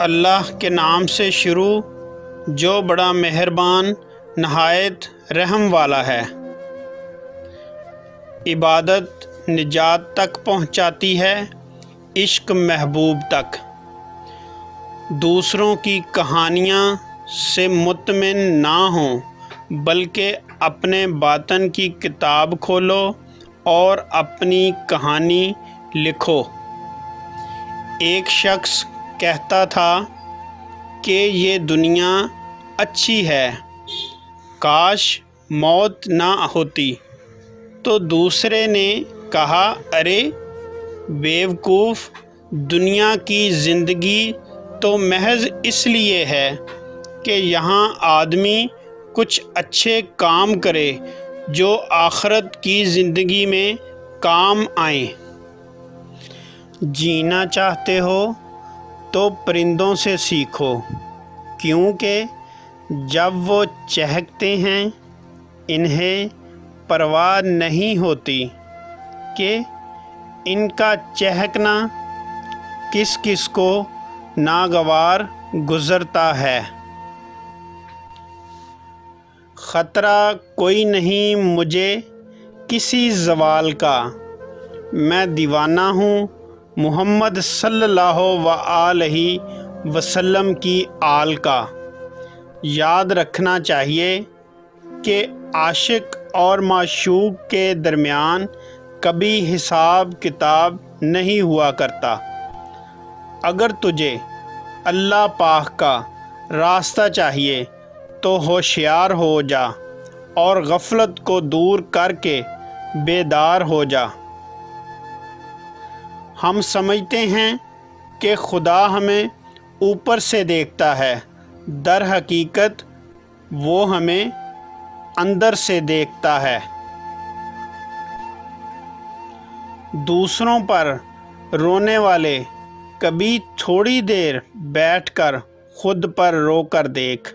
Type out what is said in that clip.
اللہ کے نام سے شروع جو بڑا مہربان نہایت رحم والا ہے۔ عبادت نجات تک پہنچاتی ہے، عشق محبوب تک۔ دوسروں کی کہانیاں سے مطمئن نہ ہوں بلکہ اپنے باطن کی کتاب کھولو اور اپنی کہانی لکھو۔ ایک شخص کہتا تھا کہ یہ دنیا اچھی ہے، کاش موت نہ ہوتی۔ تو دوسرے نے کہا، ارے بیوقوف، دنیا کی زندگی تو محض اس لیے ہے کہ یہاں آدمی کچھ اچھے کام کرے جو آخرت کی زندگی میں کام آئیں۔ جینا چاہتے ہو تو پرندوں سے سیکھو، کیونکہ جب وہ چہکتے ہیں انہیں پرواہ نہیں ہوتی کہ ان کا چہکنا کس کس کو ناگوار گزرتا ہے۔ خطرہ کوئی نہیں مجھے کسی زوال کا، میں دیوانہ ہوں محمد صلی اللہ علیہ وسلم کی آل کا۔ یاد رکھنا چاہیے کہ عاشق اور معشوق کے درمیان کبھی حساب کتاب نہیں ہوا کرتا۔ اگر تجھے اللہ پاک کا راستہ چاہیے تو ہوشیار ہو جا اور غفلت کو دور کر کے بیدار ہو جا۔ ہم سمجھتے ہیں کہ خدا ہمیں اوپر سے دیکھتا ہے، در حقیقت وہ ہمیں اندر سے دیکھتا ہے۔ دوسروں پر رونے والے کبھی تھوڑی دیر بیٹھ کر خود پر رو کر دیکھ۔